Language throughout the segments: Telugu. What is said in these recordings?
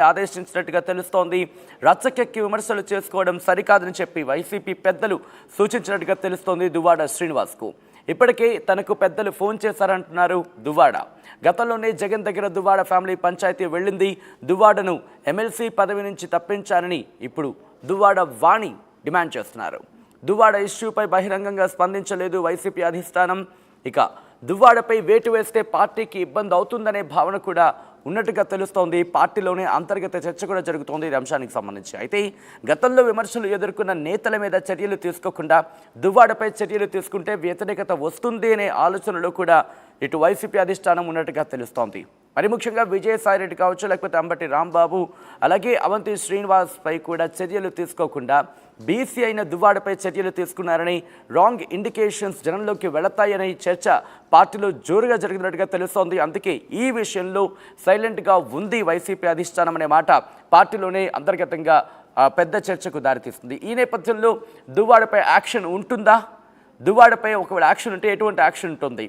ఆదేశించినట్టుగా తెలుస్తోంది. రచ్చకెక్కి విమర్శలు చేసుకోవడం సరికాదని చెప్పి వైసీపీ పెద్దలు సూచించినట్టుగా తెలుస్తోంది దువ్వాడ శ్రీనివాస్కు. ఇప్పటికే తనకు పెద్దలు ఫోన్ చేశారంటున్నారు దువ్వాడ. గతంలోనే జగన్ దగ్గర దువ్వాడ ఫ్యామిలీ పంచాయతీ వెళ్ళింది. దువ్వాడను ఎమ్మెల్సీ పదవి నుంచి తప్పించారని ఇప్పుడు దువ్వాడ వాణి డిమాండ్ చేస్తున్నారు. దువ్వాడ ఇష్యూపై బహిరంగంగా స్పందించలేదు వైసీపీ అధిష్టానం. ఇక దువ్వాడపై వేటు వేస్తే పార్టీకి ఇబ్బంది అవుతుందనే భావన కూడా ఉన్నట్టుగా తెలుస్తోంది. పార్టీలోనే అంతర్గత చర్చ కూడా జరుగుతోంది ఈ అంశానికి సంబంధించి. అయితే గతంలో విమర్శలు ఎదుర్కొన్న నేతల మీద చర్యలు తీసుకోకుండా దువ్వాడపై చర్యలు తీసుకుంటే వ్యతిరేకత వస్తుంది అనే ఆలోచనలో కూడా ఇటు వైసీపీ అధిష్టానం ఉన్నట్టుగా తెలుస్తోంది. మరి ముఖ్యంగా విజయసాయిరెడ్డి కావచ్చు, లేకపోతే అంబటి రాంబాబు, అలాగే అవంతి శ్రీనివాస్ పై కూడా చర్యలు తీసుకోకుండా బీసీ అయిన దువ్వాడపై చర్యలు తీసుకున్నారని, రాంగ్ ఇండికేషన్స్ జనంలోకి వెళతాయనే చర్చ పార్టీలో జోరుగా జరిగినట్టుగా తెలుస్తోంది. అందుకే ఈ విషయంలో సైలెంట్గా ఉంది వైసీపీ అధిష్టానం అనే మాట పార్టీలోనే అంతర్గతంగా పెద్ద చర్చకు దారితీస్తుంది. ఈ నేపథ్యంలో దువ్వాడపై యాక్షన్ ఉంటుందా? దువ్వాడపై ఒకవేళ యాక్షన్ ఉంటే ఎటువంటి యాక్షన్ ఉంటుంది?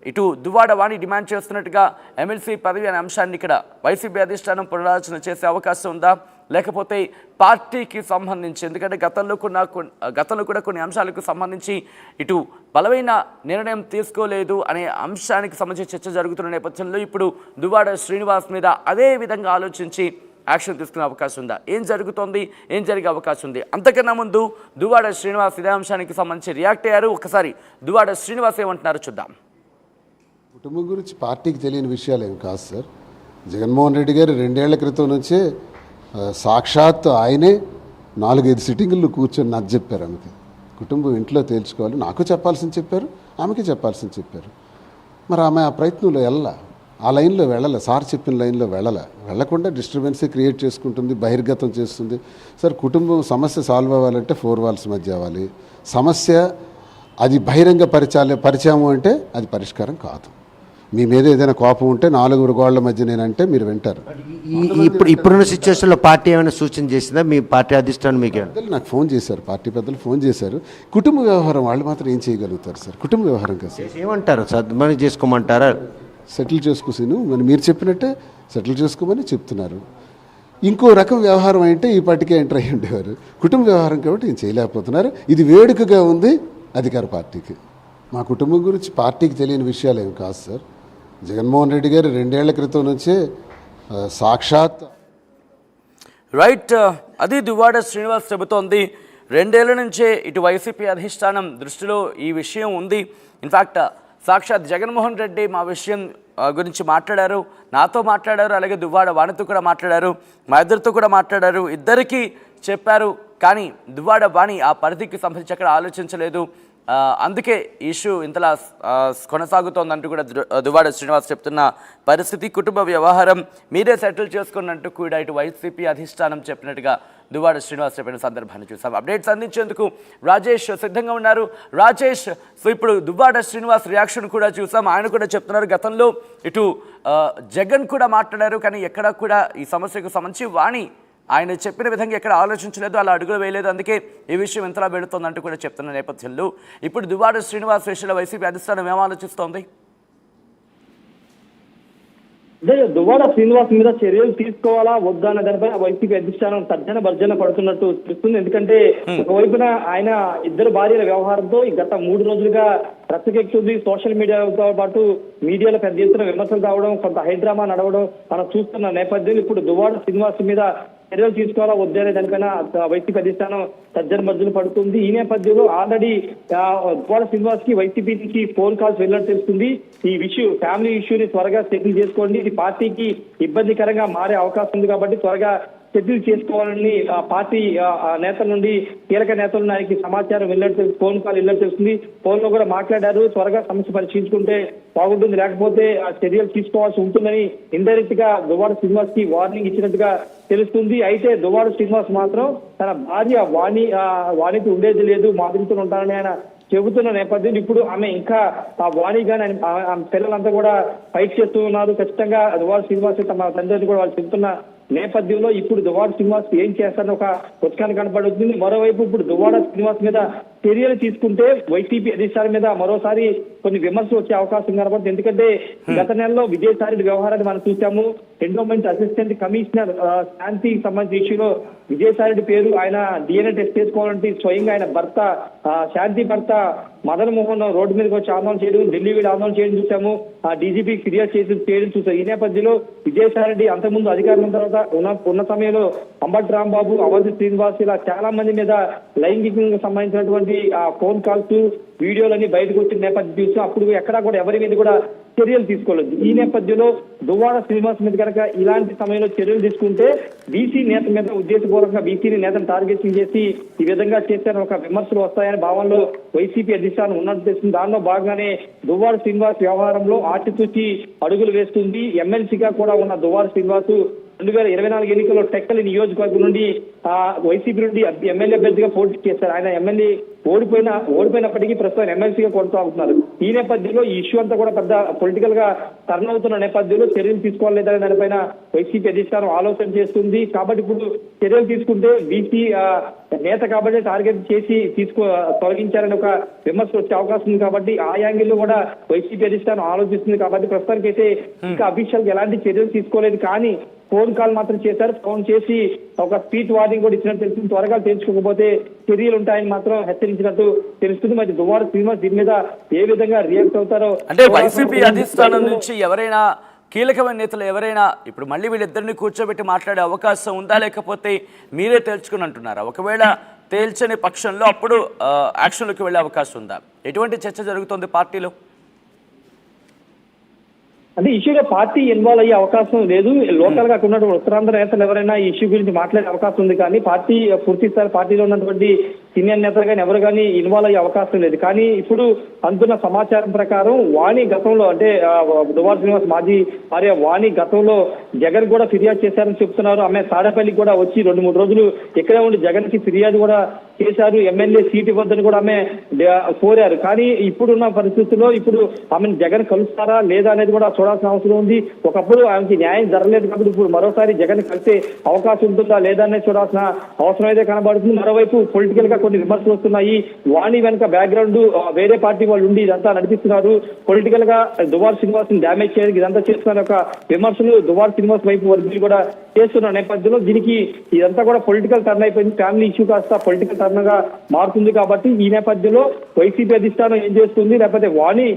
ఇటు దువ్వాడ వాణి డిమాండ్ చేస్తున్నట్టుగా ఎమ్మెల్సీ పదవి అనే అంశాన్ని ఇక్కడ వైసీపీ అధిష్టానం పునరాలోచన చేసే అవకాశం ఉందా? లేకపోతే పార్టీకి సంబంధించి, ఎందుకంటే గతంలో కూడా కొన్ని అంశాలకు సంబంధించి ఇటు బలమైన నిర్ణయం తీసుకోలేదు అనే అంశానికి సంబంధించి చర్చ జరుగుతున్న నేపథ్యంలో ఇప్పుడు దువ్వాడ శ్రీనివాస్ మీద అదే విధంగా ఆలోచించి యాక్షన్ తీసుకునే అవకాశం ఉందా? ఏం జరుగుతోంది? ఏం జరిగే అవకాశం ఉంది? అంతకన్నా ముందు దువ్వాడ శ్రీనివాస్ ఇదే అంశానికి సంబంధించి రియాక్ట్ అయ్యారు. ఒకసారి దువ్వాడ శ్రీనివాస్ ఏమంటున్నారో చూద్దాం. కుటుంబం గురించి పార్టీకి తెలియని విషయాలు ఏమి కాదు సార్. జగన్మోహన్ రెడ్డి గారు 2 ఏళ్ల క్రితం నుంచే సాక్షాత్ ఆయనే 4-5 సిట్టింగుల్లో కూర్చొని నాకు చెప్పారు. ఆమెకి కుటుంబం ఇంట్లో తేల్చుకోవాలి, నాకు చెప్పాల్సింది చెప్పారు, ఆమెకి చెప్పాల్సింది చెప్పారు. మరి ఆమె ఆ ప్రయత్నంలో ఆ లైన్లో వెళ్ళాలి, సార్ చెప్పిన లైన్లో వెళ్ళకుండా డిస్టర్బెన్సీ క్రియేట్ చేసుకుంటుంది, బహిర్గతం చేస్తుంది. సార్ కుటుంబం సమస్య సాల్వ్ అవ్వాలంటే 4 వాల్స్ మధ్య అవ్వాలి. సమస్య అది బహిరంగ పరిచయము అంటే అది పరిష్కారం కాదు. మీ మీద ఏదైనా కోపం ఉంటే 4 గోళ్ల మధ్య నేనంటే మీరు వింటారు. ఇప్పుడున్న సిచ్యువేషన్లో పార్టీ ఏమైనా సూచన చేసిందా? మీ పార్టీ అధిష్టానం మీకు నాకు ఫోన్ చేశారు, పార్టీ పెద్దలు ఫోన్ చేశారు. కుటుంబ వ్యవహారం వాళ్ళు మాత్రం ఏం చేయగలుగుతారు సార్? కుటుంబ వ్యవహారం కదా సార్. ఏమంటారు? సద్మని చేసుకోమంటారా? సెటిల్ చేసుకోసిను మరి మీరు చెప్పినట్టే సెటిల్ చేసుకోమని చెప్తున్నారు. ఇంకో రకం వ్యవహారం అంటే ఈ పార్టీకే ఎంటర్ అయ్యి ఉండేవారు. కుటుంబ వ్యవహారం కాబట్టి ఏం చేయలేకపోతున్నారు. ఇది వేడుకగా ఉంది అధికార పార్టీకి. మా కుటుంబం గురించి పార్టీకి తెలియని విషయాలు ఏమి కాదు సార్. జగన్మోహన్ రెడ్డి గారు 2 ఏళ్ల క్రితం నుంచే సాక్షాత్ అది దువ్వాడ శ్రీనివాస్ చెబుతోంది. 2 ఏళ్ల నుంచే ఇటు వైసీపీ అధిష్టానం దృష్టిలో ఈ విషయం ఉంది. ఇన్ఫ్యాక్ట్ సాక్షాత్ జగన్మోహన్ రెడ్డి మా విషయం గురించి మాట్లాడారు, నాతో మాట్లాడారు, అలాగే దువ్వాడ వాణితో కూడా మాట్లాడారు, మా ఇద్దరితో కూడా మాట్లాడారు, ఇద్దరికీ చెప్పారు. కానీ దువ్వాడ వాణి ఆ పరిధికి సంబంధించి అక్కడ ఆలోచించలేదు. అందుకే ఇష్యూ ఇంతలా కొనసాగుతోందంటూ కూడా దువ్వాడ శ్రీనివాస్ చెప్తున్న పరిస్థితి. కుటుంబ వ్యవహారం మీరే సెటిల్ చేసుకున్నట్టు కూడా ఇటు వైసీపీ అధిష్టానం చెప్పినట్టుగా దువ్వాడ శ్రీనివాస్ చెప్పిన సందర్భాన్ని చూసాం. అప్డేట్స్ అందించేందుకు రాజేష్ సిద్ధంగా ఉన్నారు. రాజేష్, సో ఇప్పుడు దువ్వాడ శ్రీనివాస్ రియాక్షన్ కూడా చూసాం. ఆయన కూడా చెప్తున్నారు గతంలో ఇటు జగన్ కూడా మాట్లాడారు, కానీ ఎక్కడ కూడా ఈ సమస్యకు సంబంధించి వాణి ఆయన చెప్పిన విధంగా ఎక్కడ ఆలోచించలేదు, అలా అడుగులు వేయలేదు. అందుకే ఈ విషయం ఎంతలా పెడుతోందంటూ కూడా చెప్తున్న నేపథ్యంలో ఇప్పుడు దువ్వాడ శ్రీనివాస్ విషయంలో వైసీపీ అధిష్టానం ఏం ఆలోచిస్తోంది? అదే దువ్వాడ శ్రీనివాస్ మీద చర్యలు తీసుకోవాలా వద్దా అన్న దానిపై వైసీపీ అధిష్టానం తర్జన భర్జన పడుతున్నట్టు తెలుస్తుంది. ఎందుకంటే ఒకవైపున ఆయన 2 భార్యల వ్యవహారంతో ఈ గత 3 రోజులుగా రచ్చకెక్కుతుంది. సోషల్ మీడియాతో పాటు మీడియాలో పెద్ద ఎత్తున విమర్శలు రావడం, కొంత హైడ్రామా నడవడం మనం చూస్తున్న నేపథ్యంలో ఇప్పుడు దువ్వాడ శ్రీనివాస్ మీద చర్యలు తీసుకోవాలా వద్దే అనే దానిపైన వైసీపీ అధిష్టానం తర్జన భర్జన పడుతుంది. ఈ నేపథ్యంలో ఆల్రెడీ దువ్వాడ శ్రీనివాస్ కి వైసీపీ నుంచి ఫోన్ కాల్స్ వెళ్ళినట్టు తెలుస్తుంది. ఈ ఫ్యామిలీ ఇష్యూని త్వరగా సెటిల్ చేసుకోండి, ఇది పార్టీకి ఇబ్బందికరంగా మారే అవకాశం ఉంది కాబట్టి త్వరగా సెటిల్ చేసుకోవాలని పార్టీ నేతల నుండి కీలక నేతల నుండి ఆయనకి సమాచారం వెళ్ళినట్టు, ఫోన్ కాల్ వెళ్ళినట్టు తెలుస్తుంది. ఫోన్ లో కూడా మాట్లాడారు, త్వరగా సమస్య పరిశీలించుకుంటే బాగుంటుంది, లేకపోతే చర్యలు తీసుకోవాల్సి ఉంటుందని ఇండైరెక్ట్ గా దువ్వాడ శ్రీనివాస్ కి వార్నింగ్ ఇచ్చినట్టుగా తెలుస్తుంది. అయితే దువ్వాడ శ్రీనివాస్ మాత్రం తన భార్య వాణితో ఉండేది లేదు, మాదిరితో ఉంటానని ఆయన చెబుతున్న నేపథ్యంలో ఇప్పుడు ఆమె ఇంకా ఆ వాణి గాని పిల్లలంతా కూడా ఫైట్ చేస్తూ ఉన్నారు. ఖచ్చితంగా దువ్వాడ శ్రీనివాస్ తమ తండ్రిని కూడా వాళ్ళు చెబుతున్న నేపథ్యంలో ఇప్పుడు దువ్వాడ శ్రీనివాస్ ఏం చేస్తారని ఒక ఉత్కంఠ కనపడుతుంది. మరోవైపు ఇప్పుడు దువ్వాడ శ్రీనివాస్ మీద చర్యలు తీసుకుంటే వైసీపీ అధిష్టానం మీద మరోసారి కొన్ని విమర్శలు వచ్చే అవకాశం కనబడుతుంది. ఎందుకంటే గత నెలలో విజయసాయి రెడ్డి వ్యవహారాన్ని మనం చూసాము. ఎండోమెంట్ అసిస్టెంట్ కమిషనర్ శాంతికి సంబంధించిన ఇష్యూలో విజయసాయి రెడ్డి పేరు ఆయన DNA టెస్ట్ చేసుకోవాలంటే స్వయంగా ఆయన భర్త శాంతి భర్త మదన్ మోహన్ రోడ్డు మీదకి వచ్చి ఆందోళన చేయడం, ఢిల్లీ వీళ్ళు ఆందోళన చేయడం చూసాము. ఆ డీజీపీకి ఫిర్యాదు చేయడం చూసాం. ఈ నేపథ్యంలో విజయసాయి రెడ్డి అంతకుముందు అధికారం తర్వాత ఉన్న సమయంలో అంబటి రాంబాబు, అవంతి శ్రీనివాస్ ఇలా చాలా మంది మీద లైంగికంగా సంబంధించినటువంటి ఫోన్ కాల్స్ వీడియోలన్నీ బయటకు వచ్చిన నేపథ్యం చూసి అప్పుడు ఎక్కడా కూడా ఎవరి మీద కూడా చర్యలు తీసుకోలేదు. ఈ నేపథ్యంలో దువ్వాడ శ్రీనివాస్ మీద కనుక ఇలాంటి సమయంలో చర్యలు తీసుకుంటే బీసీ నేత మీద ఉద్దేశపూర్వకంగా బీసీ నేతను టార్గెటింగ్ చేసి ఈ విధంగా చేశారని ఒక విమర్శలు వస్తాయని భావనలో వైసీపీ అధిష్టానం ఉన్నట్టు తెలిసింది. దానిలో భాగంగానే దువ్వాడ శ్రీనివాస్ వ్యవహారంలో ఆచితూచి అడుగులు వేస్తుంది. ఎమ్మెల్సీగా కూడా ఉన్న దువ్వాడ శ్రీనివాస్ 2024 ఎన్నికల్లో టెక్కలి నియోజకవర్గం నుండి వైసీపీ నుండి ఎమ్మెల్యే అభ్యర్థిగా పోటీ చేశారు. ఆయన ఎమ్మెల్యే ఓడిపోయినప్పటికీ ప్రస్తుతం ఎమ్మెల్సీగా కొనసాగుతున్నారు. ఈ నేపథ్యంలో ఈ ఇష్యూ అంతా కూడా పెద్ద పొలిటికల్ గా టర్న్ అవుతున్న నేపథ్యంలో చర్యలు తీసుకోవాలేదనే దానిపైన వైసీపీ అధిష్టానం ఆలోచన చేస్తుంది. కాబట్టి ఇప్పుడు చర్యలు తీసుకుంటే బీసీ నేత కాబట్టి టార్గెట్ చేసి తొలగించారని ఒక విమర్శ వచ్చే అవకాశం ఉంది. కాబట్టి ఆ యాంగిల్లో కూడా వైసీపీ అధిష్టానం ఆలోచిస్తుంది. కాబట్టి ప్రస్తుతానికి అయితే ఇంకా అఫీషియల్ ఎలాంటి చర్యలు తీసుకోలేదు. కానీ ఫోన్ కాల్ మాత్రం చేశారు. ఫోన్ చేసి ఒక స్పీచ్ వార్నింగ్ కూడా ఇచ్చినట్టు తెలుస్తుంది. త్వరగా తెలుసుకోకపోతే చర్యలు ఉంటాయని మాత్రం హెచ్చరించినట్టు తెలుస్తుంది. మరి దువ్వాడ శ్రీనివాస్ దీని మీద ఏ విధంగా రియాక్ట్ అవుతారో అంటే వైసీపీ అధిష్టానం నుంచి ఎవరైనా కీలకమైన నేతలు ఎవరైనా ఇప్పుడు మళ్ళీ వీళ్ళిద్దరిని కూర్చోబెట్టి మాట్లాడే అవకాశం ఉందా, లేకపోతే మీరే తేల్చుకుని అంటున్నారా? ఒకవేళ తేల్చని పక్షంలో అప్పుడు యాక్షన్లోకి వెళ్ళే అవకాశం ఉందా? ఎటువంటి చర్చ జరుగుతుంది పార్టీలో? అంటే ఇష్యూలో పార్టీ ఇన్వాల్వ్ అయ్యే అవకాశం లేదు. లోకల్ గా అక్కడ ఉన్నటువంటి ఉత్తరాంధ్ర నేతలు ఎవరైనా ఈ ఇష్యూ గురించి మాట్లాడే అవకాశం ఉంది. కానీ పార్టీ పూర్తి స్థాయి పార్టీలో ఉన్నటువంటి సీనియర్ నేతలు కానీ ఎవరు కానీ ఇన్వాల్వ్ అయ్యే అవకాశం లేదు. కానీ ఇప్పుడు అందున్న సమాచారం ప్రకారం వాణి గతంలో అంటే దువ్వాడ శ్రీనివాస్ మాజీ భార్య వాణి గతంలో జగన్ కూడా ఫిర్యాదు చేశారని చెప్తున్నారు. ఆమె తాడేపల్లికి కూడా వచ్చి 2-3 రోజులు ఇక్కడే ఉండి జగన్ కి ఫిర్యాదు కూడా చేశారు. ఎమ్మెల్యే సీట్ ఇవ్వద్దని కూడా ఆమె కోరారు. కానీ ఇప్పుడున్న పరిస్థితుల్లో ఇప్పుడు ఆమెను జగన్ కలుస్తారా లేదా అనేది కూడా చూడాల్సిన అవసరం ఉంది. ఒకప్పుడు ఆమెకి న్యాయం జరగలేదు కాబట్టి ఇప్పుడు మరోసారి జగన్ కలిసే అవకాశం ఉంటుందా లేదా అనేది చూడాల్సిన అవసరం అయితే కనబడుతుంది. మరోవైపు పొలిటికల్ గా కొన్ని విమర్శలు వస్తున్నాయి. వాణి వెనక బ్యాక్గ్రౌండ్ వేరే పార్టీ వాళ్ళు ఉండి ఇదంతా నడిపిస్తున్నారు. పొలిటికల్ గా దువ్వాడ శ్రీనివాస్ ని డ్యామేజ్ చేయడానికి ఇదంతా చేస్తున్న ఒక విమర్శలు దువ్వాడ శ్రీనివాస్ వైపు వర్గీయులు కూడా చేస్తున్న నేపథ్యంలో దీనికి ఇదంతా కూడా పొలిటికల్ టర్న్ అయిపోయింది. ఫ్యామిలీ ఇష్యూ కాస్త పొలిటికల్ టర్న్ గా మారుతుంది. కాబట్టి ఈ నేపథ్యంలో వైసీపీ అధిష్టానం ఏం చేస్తుంది, లేకపోతే వాణి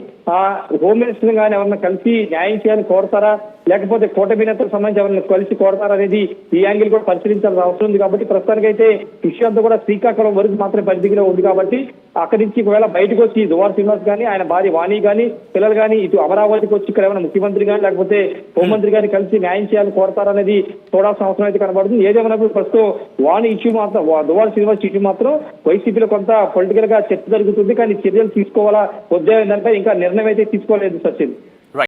హోమ్ మినిస్టర్ గానీ ఎవరన్నా కలిసి న్యాయం చేయాలని కోరతారా, లేకపోతే కూటమి నేతలకు సంబంధించి ఎవరైనా కలిసి కోరతారా అనేది ఈ యాంగిల్ కూడా పరిశీలించాల్సిన అవసరం ఉంది. కాబట్టి ప్రస్తుతానికైతే ఇష్యూ అంతా కూడా శ్రీకాకుళం వరకు మాత్రమే పరిధిలో ఉంది. కాబట్టి అక్కడి నుంచి ఒకవేళ బయటకు వచ్చి దువ్వాడ శ్రీనివాస్ కానీ ఆయన భార్య వాణి కానీ పిల్లలు కానీ ఇటు అమరావతికి వచ్చి ఇక్కడ ఏమైనా ముఖ్యమంత్రి కానీ లేకపోతే హోంమంత్రి గారిని కలిసి న్యాయం చేయాలని కోరతారనేది చూడాల్సిన అవసరం అయితే కనబడుతుంది. ఏదేమైనప్పుడు ప్రస్తుతం వాణి ఇష్యూ మాత్రం దువ్వాడ శ్రీనివాస్ ఇష్యూ మాత్రం వైసీపీలో కొంత పొలిటికల్ గా చర్చ జరుగుతుంది. కానీ చర్యలు తీసుకోవాలా వద్దే దానిపై ఇంకా నిర్ణయం అయితే తీసుకోలేదు సచిన్.